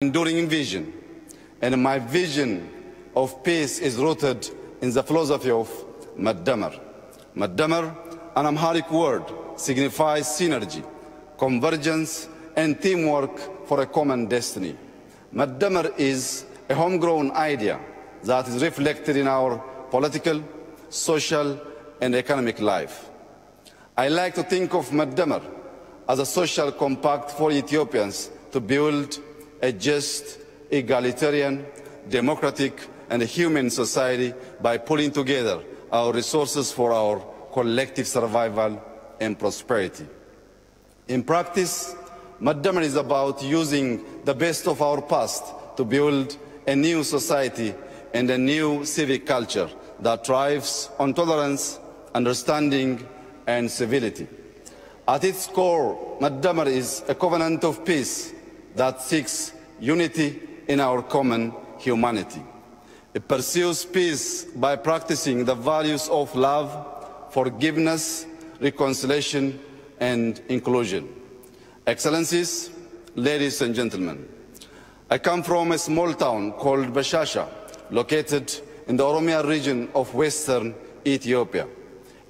enduring vision, and my vision of peace is rooted in the philosophy of Maddamar. Maddamar, an Amharic word, signifies synergy, convergence, and teamwork for a common destiny. Maddamar is a homegrown idea that is reflected in our political, social, and economic life. I like to think of Maddamar as a social compact for Ethiopians to build a just, egalitarian, democratic, and human society by pulling together our resources for our collective survival and prosperity. In practice, Maddamar is about using the best of our past to build a new society and a new civic culture that thrives on tolerance, understanding, and civility. At its core, Maddamar is a covenant of peace that seeks unity in our common humanity. It pursues peace by practicing the values of love, forgiveness, reconciliation, and inclusion. Excellencies, ladies and gentlemen, I come from a small town called Bashasha, located in the Oromia region of western Ethiopia.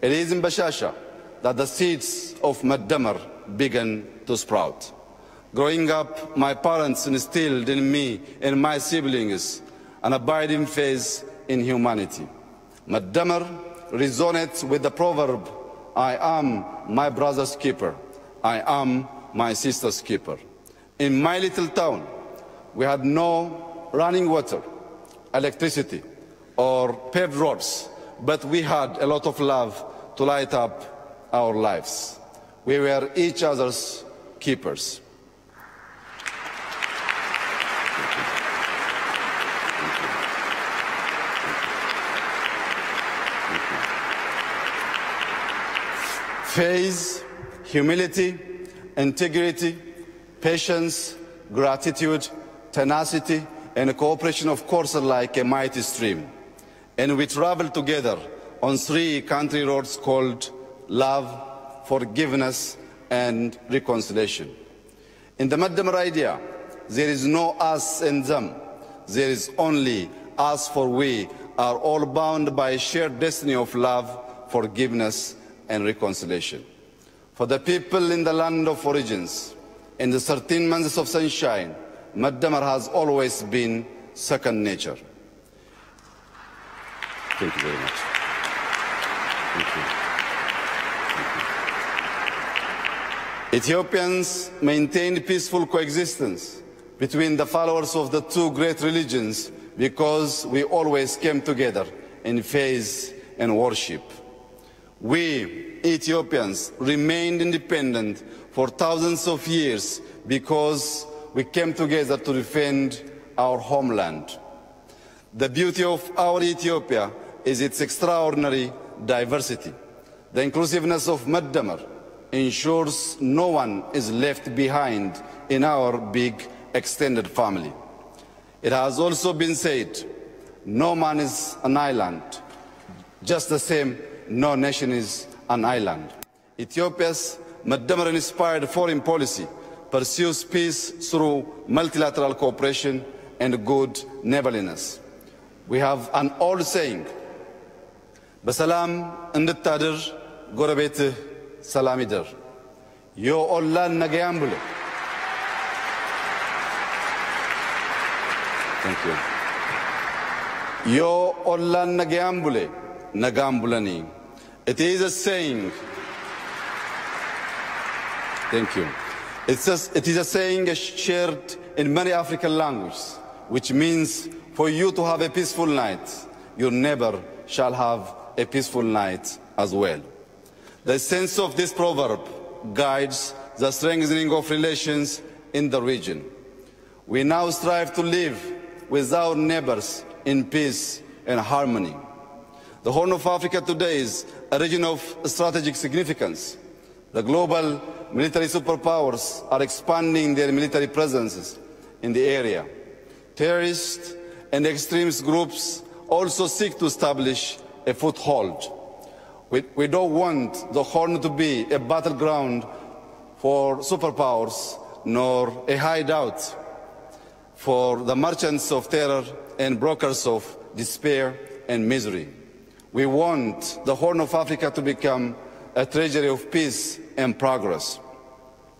It is in Bashasha that the seeds of Maddamar began to sprout. Growing up, my parents instilled in me and my siblings an abiding faith in humanity. Maddamar resonates with the proverb, I am my brother's keeper, I am my sister's keeper. In my little town, we had no running water, electricity, or paved roads, but we had a lot of love to light up our lives. We were each other's keepers. Faith, humility, integrity, patience, gratitude, tenacity, and cooperation, of course, are like a mighty stream. And we travel together on 3 country roads called love, forgiveness, and reconciliation. In the Maddamar idea, there is no us and them. There is only us, for we are all bound by a shared destiny of love, forgiveness, and reconciliation. For the people in the land of origins, in the 13 months of sunshine, Maddamar has always been second nature. Thank you very much. Thank you. Thank you. Ethiopians maintained peaceful coexistence between the followers of the 2 great religions because we always came together in faith and worship. We, Ethiopians, remained independent for thousands of years because we came together to defend our homeland. The beauty of our Ethiopia is its extraordinary diversity. The inclusiveness of Maddamar ensures no one is left behind in our big extended family. It has also been said, no man is an island, just the same no nation is an island. Ethiopia's Maddamar-inspired foreign policy pursues peace through multilateral cooperation and good neighborliness. We have an old saying, በሰላም እንድታድር ጎረቤትህ ሰላም ይደር ዮ ኦላን ነገያም ብሎ Thank you. Yo ኦላን ነገያም ብሎ ነጋም ብለኒ It is a saying. Thank you. It is a saying shared in many African languages, which means for you to have a peaceful night, your neighbor shall have a peaceful night as well. The sense of this proverb guides the strengthening of relations in the region. We now strive to live with our neighbors in peace and harmony. The Horn of Africa today is a region of strategic significance. The global military superpowers are expanding their military presences in the area. Terrorist and extremist groups also seek to establish a foothold. We don't want the Horn to be a battleground for superpowers nor a hideout for the merchants of terror and brokers of despair and misery. We want the Horn of Africa to become a treasury of peace and progress.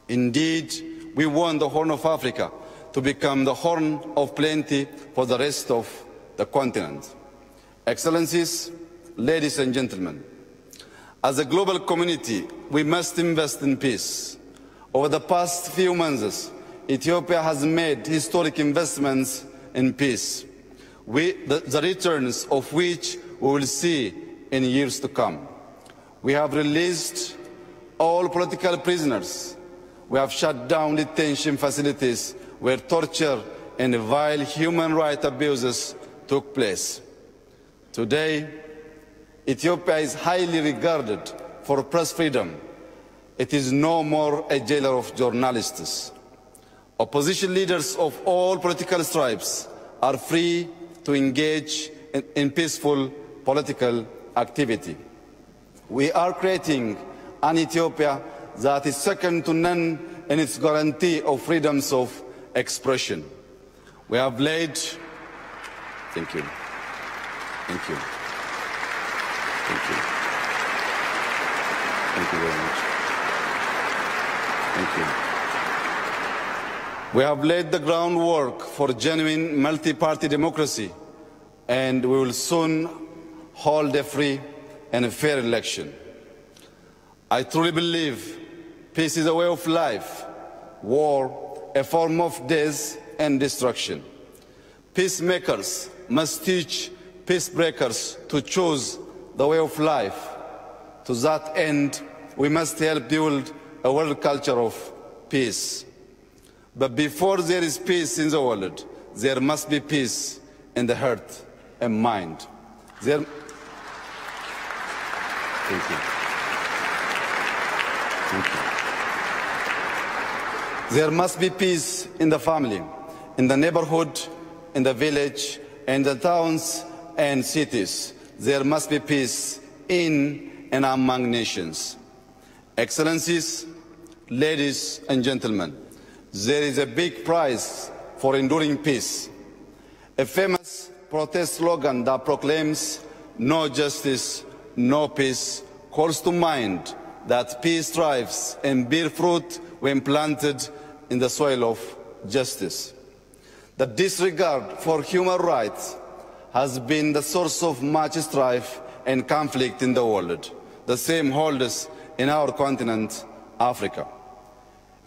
Indeed, we want the Horn of Africa to become the horn of plenty for the rest of the continent. Excellencies, ladies and gentlemen, as a global community, we must invest in peace. Over the past few months, Ethiopia has made historic investments in peace, the returns of which we will see in years to come. We have released all political prisoners. We have shut down detention facilities where torture and vile human rights abuses took place. Today, Ethiopia is highly regarded for press freedom. It is no more a jailer of journalists. Opposition leaders of all political stripes are free to engage in peaceful political activity. We are creating an Ethiopia that is second to none in its guarantee of freedoms of expression. We have laid... Thank you. Thank you. Thank you. Thank you very much. Thank you. We have laid the groundwork for genuine multi-party democracy, and we will soon hold a free and a fair election. I truly believe peace is a way of life, war a form of death and destruction. Peacemakers must teach peacebreakers to choose the way of life. To that end, we must help build a world culture of peace. But before there is peace in the world, there must be peace in the heart and mind. Thank you. Thank you. There must be peace in the family, in the neighborhood, in the village, in the towns and cities. There must be peace in and among nations. Excellencies, ladies and gentlemen, there is a big prize for enduring peace. A famous protest slogan that proclaims "No justice, no peace" calls to mind that peace thrives and bears fruit when planted in the soil of justice. The disregard for human rights has been the source of much strife and conflict in the world. The same holds in our continent, Africa.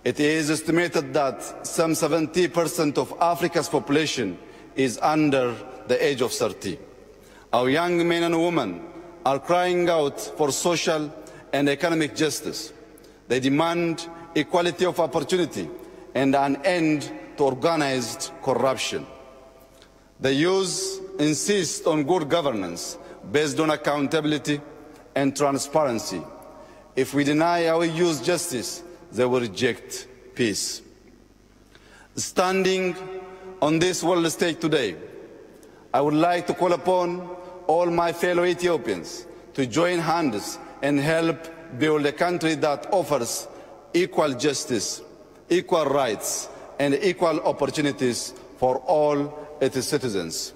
It is estimated that some 70% of Africa's population is under the age of 30. Our young men and women are crying out for social and economic justice. They demand equality of opportunity and an end to organized corruption. The youth insist on good governance based on accountability and transparency. If we deny our youth justice, they will reject peace. Standing on this world stage today, I would like to call upon all my fellow Ethiopians to join hands and help build a country that offers equal justice, equal rights, and equal opportunities for all its citizens.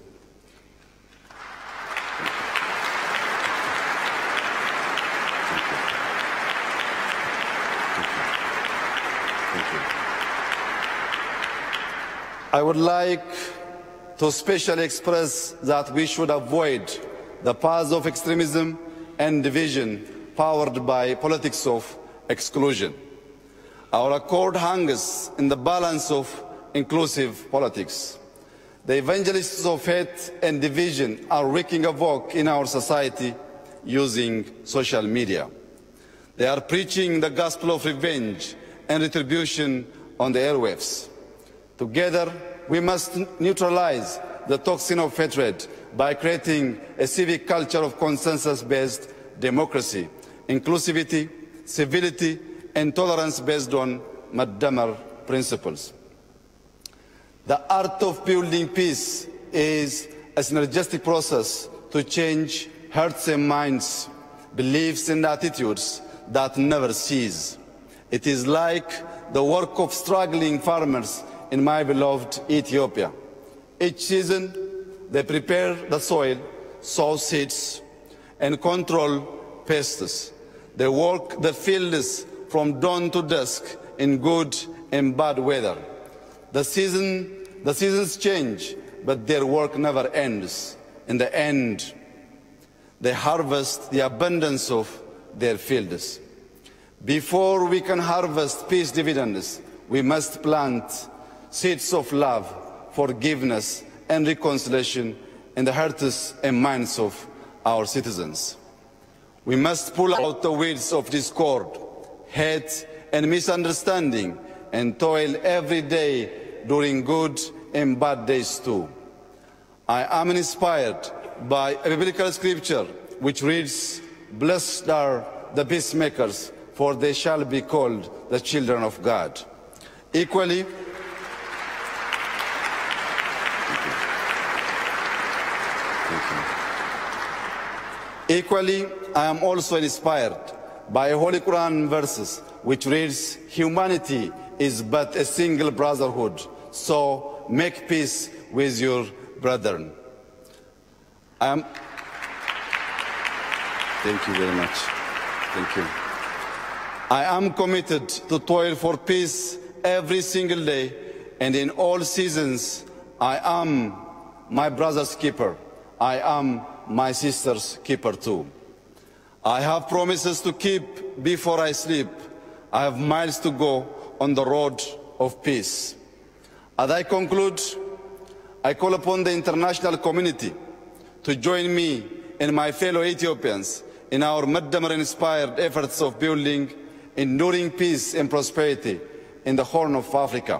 I would like to especially express that we should avoid the paths of extremism and division powered by politics of exclusion. Our accord hangs in the balance of inclusive politics. The evangelists of hate and division are wreaking havoc in our society using social media. They are preaching the gospel of revenge and retribution on the airwaves. Together, we must neutralize the toxin of hatred by creating a civic culture of consensus-based democracy, inclusivity, civility, and tolerance based on Maddamar principles. The art of building peace is a synergistic process to change hearts and minds, beliefs and attitudes that never cease. It is like the work of struggling farmers in my beloved Ethiopia. Each season, they prepare the soil, sow seeds, and control pests. They work the fields from dawn to dusk in good and bad weather. The seasons change, but their work never ends. In the end, they harvest the abundance of their fields. Before we can harvest peace dividends, we must plant seeds of love, forgiveness, and reconciliation in the hearts and minds of our citizens. We must pull out the weeds of discord, hate, and misunderstanding, and toil every day during good and bad days too. I am inspired by a biblical scripture which reads, "Blessed are the peacemakers, for they shall be called the children of God." Equally, I am also inspired by Holy Quran verses which reads, "Humanity is but a single brotherhood, so make peace with your brethren." Thank you very much. Thank you. I am committed to toil for peace every single day, and in all seasons, I am my brother's keeper. I am my sister's keeper too. I have promises to keep before I sleep. I have miles to go on the road of peace. As I conclude, I call upon the international community to join me and my fellow Ethiopians in our Maddamar-inspired efforts of building enduring peace and prosperity in the Horn of Africa.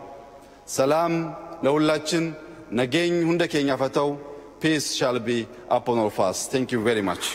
Salam ለሁላችን ነገኝ ሁንደ ኬኛ ፈተው. Peace shall be upon all of us. Thank you very much.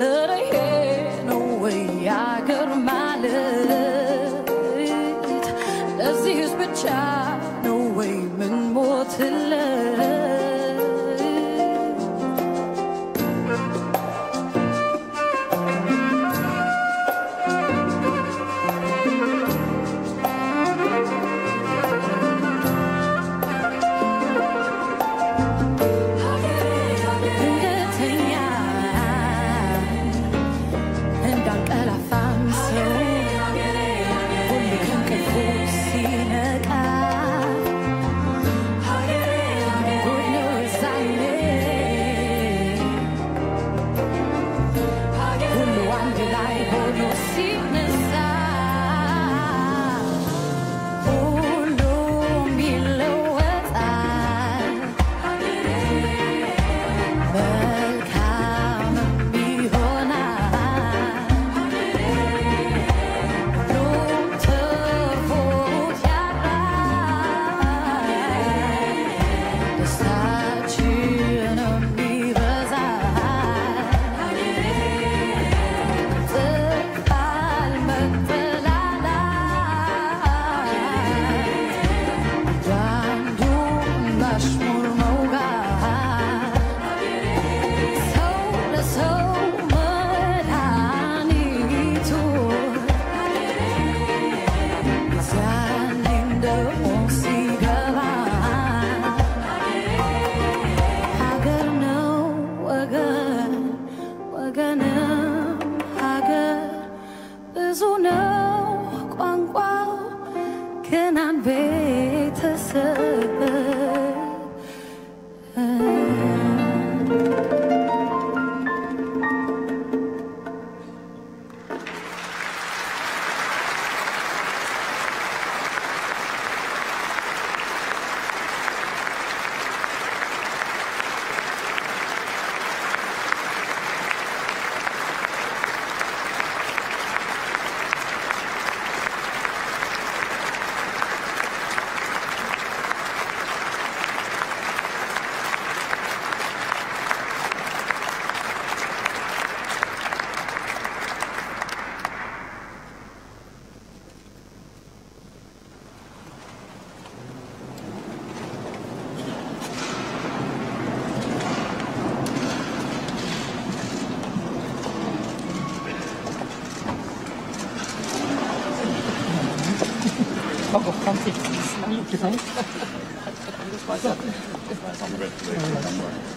no way I could ማለት ለዚህስ ብቻ no way ምን ሞትለት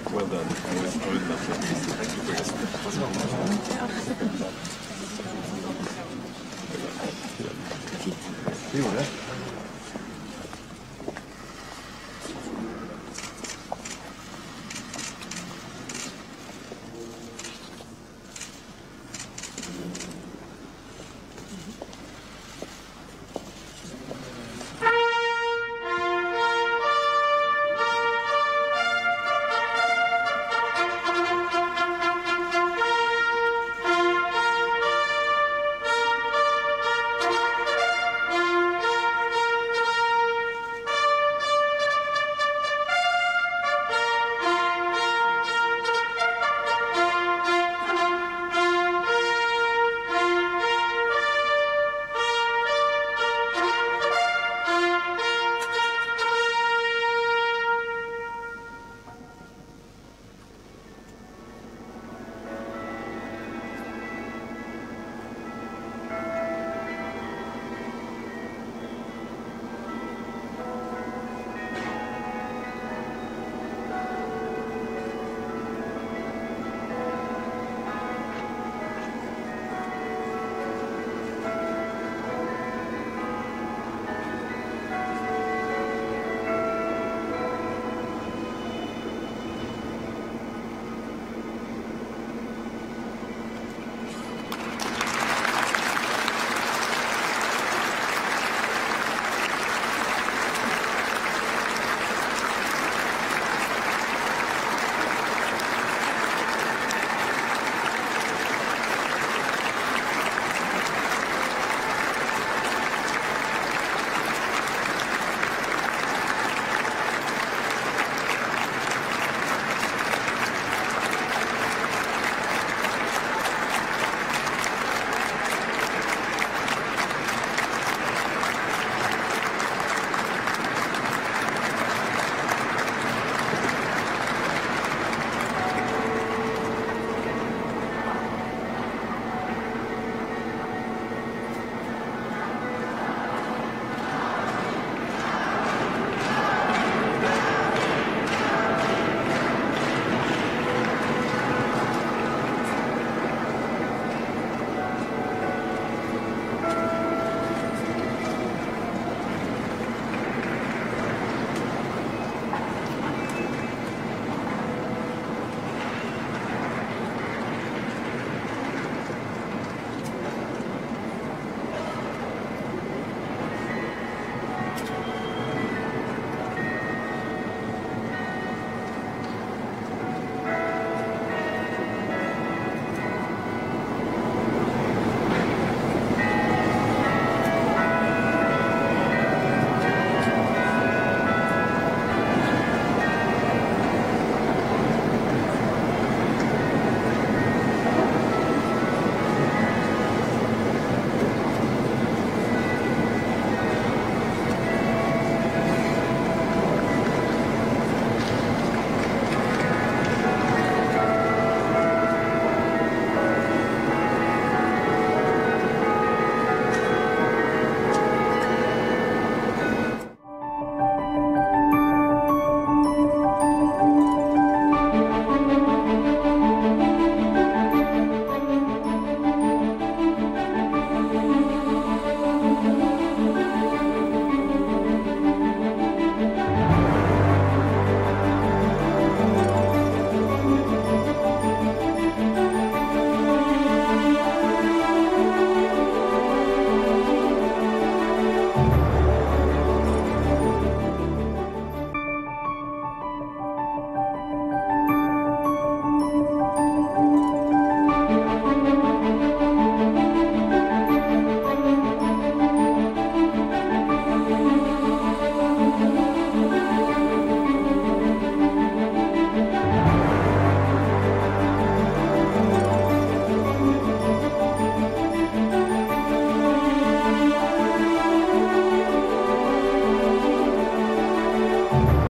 Well done. I would love to. Thank you for your support.